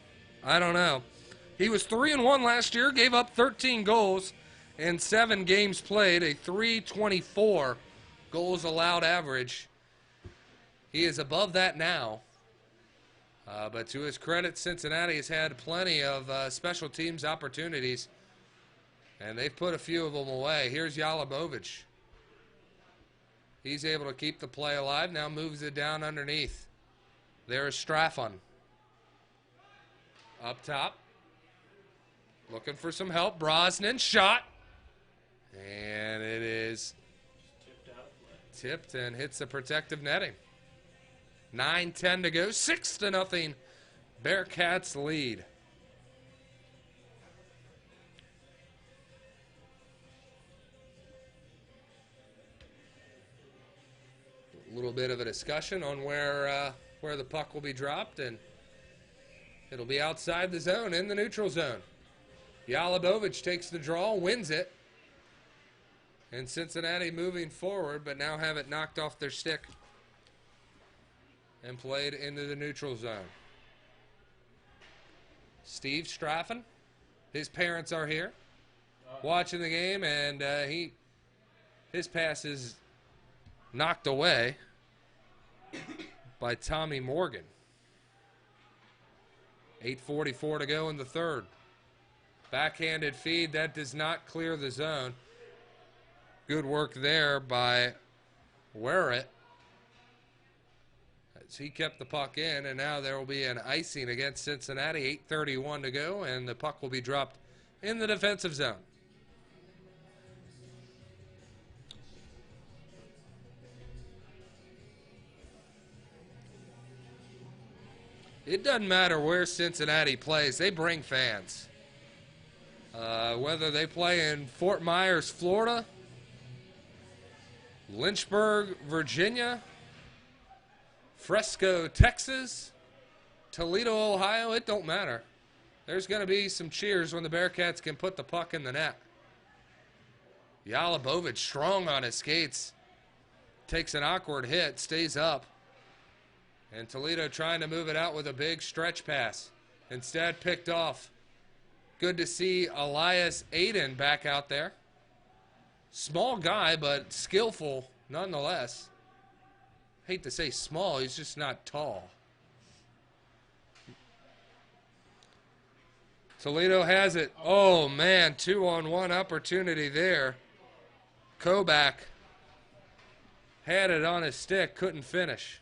I don't know. He was 3-1 last year, gave up 13 goals in 7 games played, a .324 goals allowed average. He is above that now. But to his credit, Cincinnati has had plenty of special teams opportunities, and they've put a few of them away. Here's Jalabovic. He's able to keep the play alive, now moves it down underneath. There is Straffon. Up top. Looking for some help. Brosnan, shot. And it is Tipped out of play. tipped and hits the protective netting. 9:10 to go. 6-0. Bearcats lead. A little bit of a discussion on where the puck will be dropped, and it'll be outside the zone, in the neutral zone. Yalabovich takes the draw, wins it. And Cincinnati moving forward, but now have it knocked off their stick and played into the neutral zone. Steve Straffen, his parents are here watching the game, and his pass is knocked away by Tommy Morgan. 8:44 to go in the third. Backhanded feed, that does not clear the zone. Good work there by Werrett, as he kept the puck in, and now there will be an icing against Cincinnati. 8:31 to go, and the puck will be dropped in the defensive zone. It doesn't matter where Cincinnati plays, they bring fans. Whether they play in Fort Myers, Florida, Lynchburg, Virginia, Fresco, Texas, Toledo, Ohio, it don't matter. There's going to be some cheers when the Bearcats can put the puck in the net. Yalabovich strong on his skates. Takes an awkward hit, stays up. And Toledo trying to move it out with a big stretch pass. Instead picked off. Good to see Elias Aiden back out there. Small guy, but skillful nonetheless. Hate to say small, he's just not tall. Toledo has it. Oh, man, 2-on-1 opportunity there. Kobach had it on his stick, couldn't finish.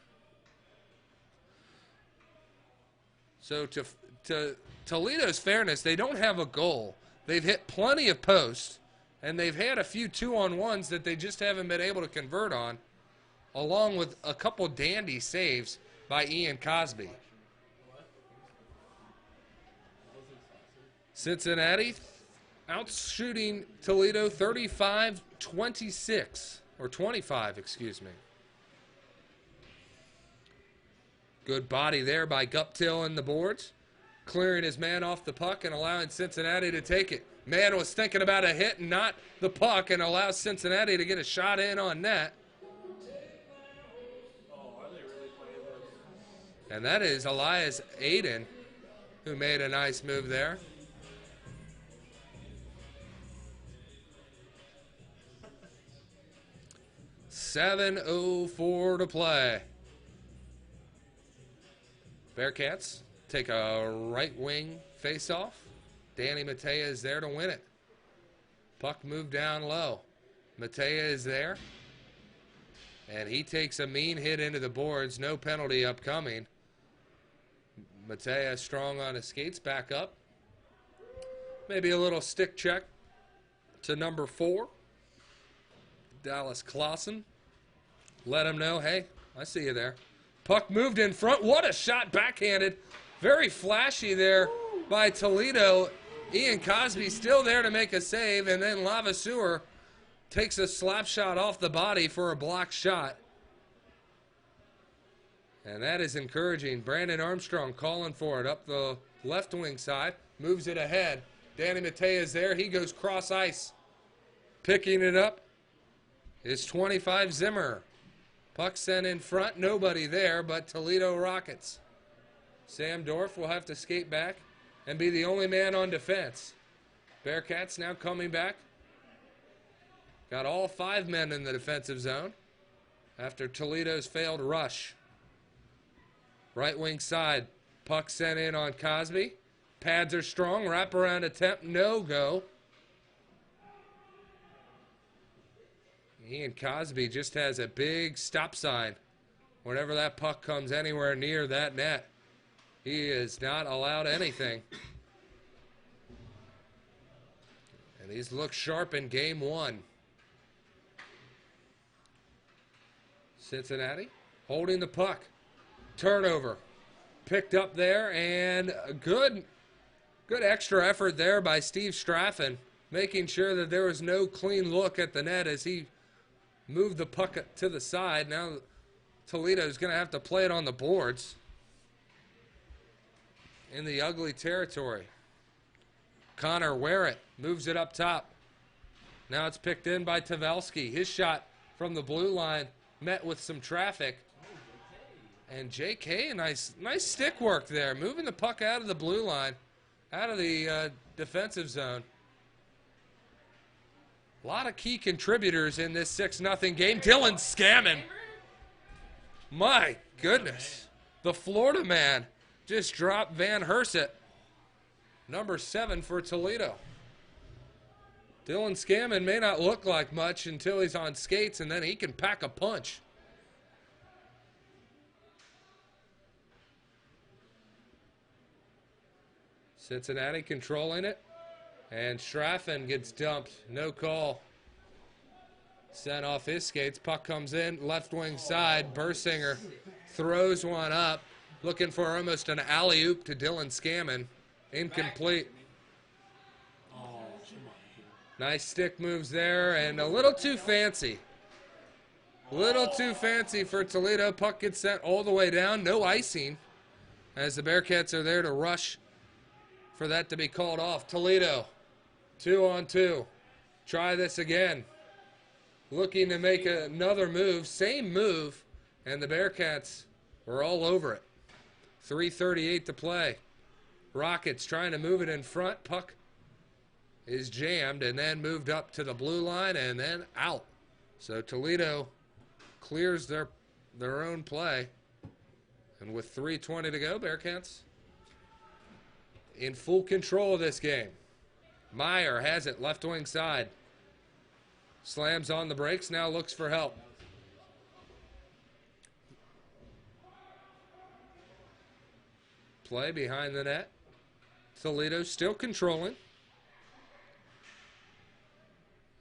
So to Toledo's fairness, they don't have a goal. They've hit plenty of posts, and they've had a few 2-on-1s that they just haven't been able to convert on, along with a couple dandy saves by Ian Cosby. Cincinnati outshooting Toledo 35-26, or 25, excuse me. Good body there by Guptill in the boards, clearing his man off the puck and allowing Cincinnati to take it. Man was thinking about a hit and not the puck, and allows Cincinnati to get a shot in on net. And that is Elias Aiden, who made a nice move there. .7:04 to play. Bearcats take a right wing face-off. Danny Matea is there to win it. Puck moved down low. Matea is there. And he takes a mean hit into the boards. No penalty upcoming. Matea strong on his skates. Back up. Maybe a little stick check to number 4. Dallas Clausen. Let him know, hey, I see you there. Puck moved in front. What a shot backhanded. Very flashy there by Toledo. Ian Cosby still there to make a save, and then Lavaseur takes a slap shot off the body for a blocked shot. And that is encouraging. Brandon Armstrong calling for it up the left wing side. Moves it ahead. Danny Matea is there. He goes cross ice. Picking it up is 25 Zimmer. Puck sent in front. Nobody there but Toledo Rockets. Sam Dorff will have to skate back and be the only man on defense. Bearcats now coming back. Got all 5 men in the defensive zone after Toledo's failed rush. Right wing side. Puck sent in on Cosby. Pads are strong. Wraparound attempt. No go. Ian Cosby just has a big stop sign whenever that puck comes anywhere near that net. He is not allowed anything. And And he's looked sharp in game 1. Cincinnati holding the puck. Turnover. Picked up there, and a good extra effort there by Steve Straffen, making sure that there was no clean look at the net as he moved the puck to the side. Now Toledo's going to have to play it on the boards in the ugly territory. Connor Warrett moves it up top. Now it's picked in by Tavelski. His shot from the blue line met with some traffic. And JK, nice stick work there, moving the puck out of the blue line, out of the defensive zone. A lot of key contributors in this 6-0 game. Dylan Scammon. My goodness. The Florida man just dropped Van Herset. Number 7 for Toledo. Dylan Scammon may not look like much until he's on skates, and then he can pack a punch. Cincinnati controlling it. And Straffen gets dumped. No call. Sent off his skates. Puck comes in. Left wing side. Bursinger throws one up. Looking for almost an alley-oop to Dylan Scammon. Incomplete. Nice stick moves there. And a little too fancy. A little too fancy for Toledo. Puck gets sent all the way down. No icing. As the Bearcats are there to rush for that to be called off. Toledo. 2-on-2. Try this again. Looking to make another move. Same move. And the Bearcats were all over it. 3:38 to play. Rockets trying to move it in front. Puck is jammed and then moved up to the blue line and then out. So Toledo clears their own play. And with 3:20 to go, Bearcats in full control of this game. Meyer has it, left wing side. Slams on the brakes, now looks for help. Play behind the net. Toledo still controlling.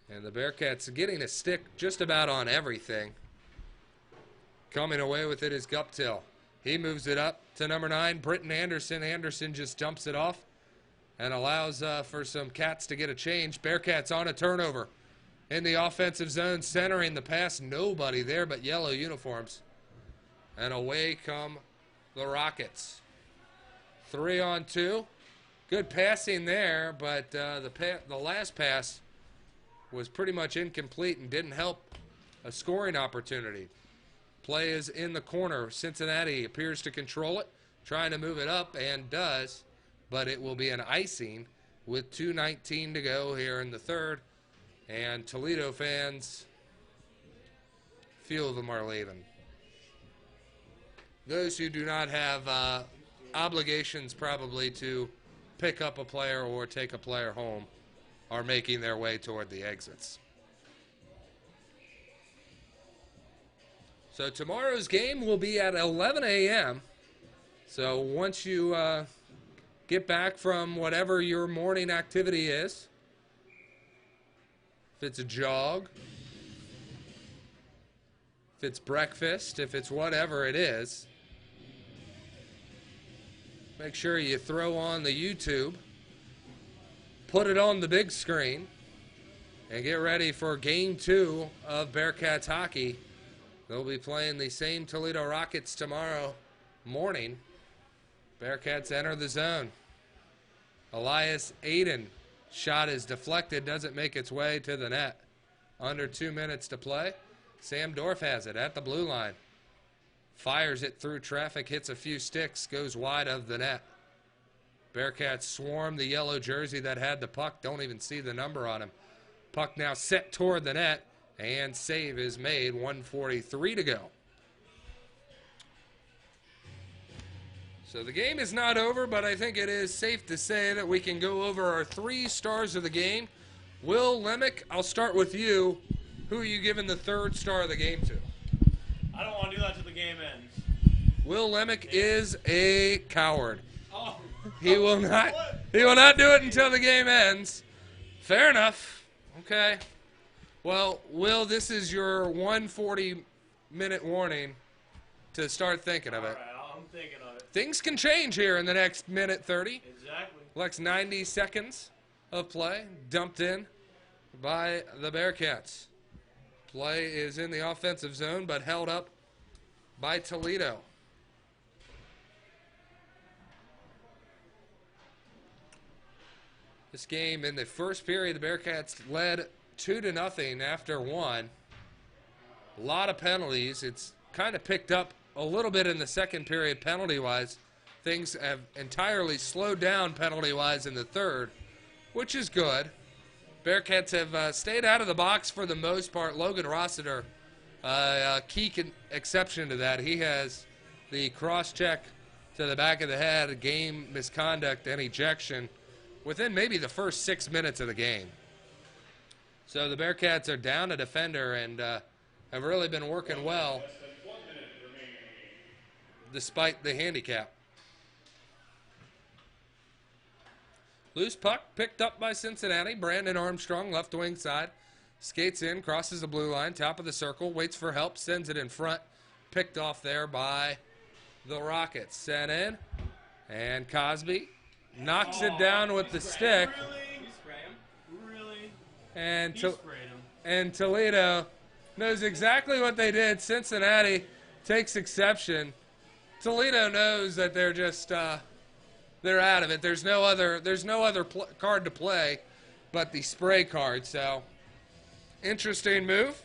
And the Bearcats getting a stick just about on everything. Coming away with it is Guptill. He moves it up to number 9, Britton Anderson. Anderson just dumps it off and allows for some Cats to get a change. Bearcats on a turnover in the offensive zone, centering the pass. Nobody there but yellow uniforms. And away come the Rockets. 3-on-2. Good passing there, but the last pass was pretty much incomplete and didn't help a scoring opportunity. Play is in the corner. Cincinnati appears to control it, trying to move it up, and does, but it will be an icing with 2:19 to go here in the third. And Toledo fans, few of them are leaving. Those who do not have obligations probably to pick up a player or take a player home are making their way toward the exits. So tomorrow's game will be at 11 a.m. So once you get back from whatever your morning activity is, if it's a jog, if it's breakfast, if it's whatever it is, make sure you throw on the YouTube, put it on the big screen, and get ready for Game 2 of Bearcats hockey. They'll be playing the same Toledo Rockets tomorrow morning. Bearcats enter the zone. Elias Aiden. Shot is deflected, doesn't make its way to the net. Under 2 minutes to play. Sam Dorf has it at the blue line. Fires it through traffic, hits a few sticks, goes wide of the net. Bearcats swarm the yellow jersey that had the puck. Don't even see the number on him. Puck now set toward the net, and save is made. 1:43 to go. So the game is not over, but I think it is safe to say that we can go over our 3 stars of the game. Will Lemick, I'll start with you. Who are you giving the 3rd star of the game to? I don't want to do that till the game ends. Will Lemick is a coward. Oh. He will not do it until the game ends. Fair enough. Okay. Well, Will, this is your 140-minute warning to start thinking of it. All right, I'm thinking of it. Things can change here in the next minute 30. Exactly. Next 90 seconds of play dumped in by the Bearcats. Play is in the offensive zone, but held up by Toledo. This game in the first period, the Bearcats led 2-0 after one. A lot of penalties. It's kind of picked up a little bit in the second period penalty-wise. Things have entirely slowed down penalty-wise in the third, which is good. Bearcats have stayed out of the box for the most part. Logan Rossiter, a key exception to that. He has the cross-check to the back of the head, a game misconduct and ejection within maybe the first 6 minutes of the game. So the Bearcats are down a defender and have really been working well despite the handicap. Loose puck picked up by Cincinnati. Brandon Armstrong, left wing side. Skates in, crosses the blue line, top of the circle, waits for help, sends it in front. Picked off there by the Rockets. Sent in, and Cosby knocks it down with the stick. Really? You spray him? Really? And, He sprayed him. and Toledo knows exactly what they did. Cincinnati takes exception. Toledo knows that they're just they're out of it. There's no other card to play but the spray card. So interesting move.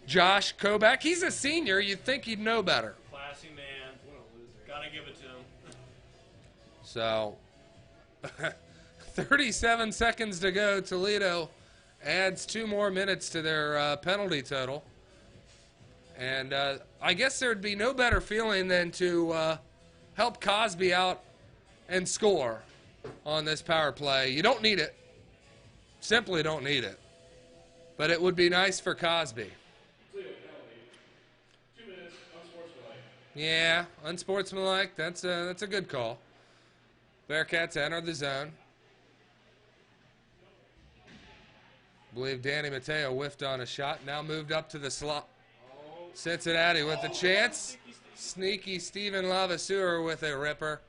Josh Koback, he's a senior. You'd think he'd know better. Classy man. What a loser. Gotta give it to him. So 37 seconds to go. Toledo adds 2 more minutes to their penalty total. And I guess there'd be no better feeling than to help Cosby out and score on this power play. You don't need it. Simply don't need it. But it would be nice for Cosby. 2 minutes, unsportsmanlike. Yeah, unsportsmanlike. That's a good call. Bearcats enter the zone. I believe Danny Mateo whiffed on a shot. Now moved up to the slot. Cincinnati with a chance. Sneaky Steven Lavaseur with a ripper.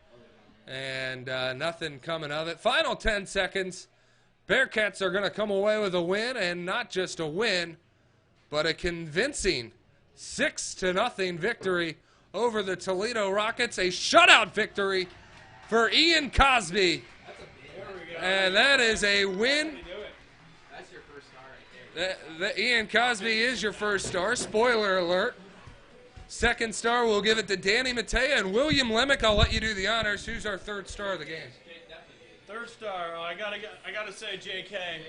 And nothing coming of it. Final 10 seconds. Bearcats are going to come away with a win, and not just a win, but a convincing 6-0 victory over the Toledo Rockets. A shutout victory for Ian Cosby. And that is a win. That's your first star right there. Ian Cosby is your first star. Spoiler alert. Second star, we'll give it to Danny Mateo and William Lemick. I'll let you do the honors. Who's our third star of the game? Third star. Oh, I gotta say J.K.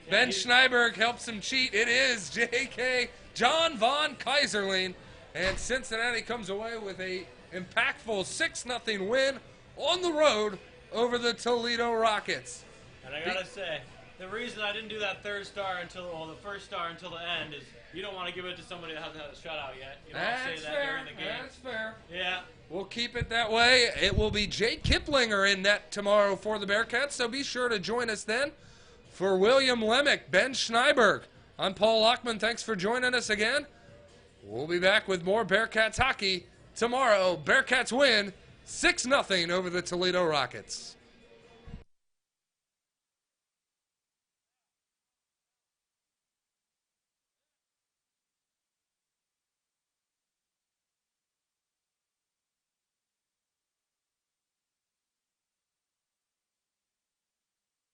Ben Schneiberg helps him cheat. It is J.K. John Von Kaiserling. And Cincinnati comes away with a impactful 6-0 win on the road over the Toledo Rockets. And I gotta say, the reason I didn't do that third star the first star until the end is you don't want to give it to somebody that hasn't had a shutout yet. You don't That's say that fair. during the game. That's fair. Yeah. We'll keep it that way. It will be Jake Kiplinger in net tomorrow for the Bearcats, so be sure to join us then. For William Lemick, Ben Schneiberg, I'm Paul Lockman. Thanks for joining us again. We'll be back with more Bearcats hockey tomorrow. Bearcats win 6-0 over the Toledo Rockets.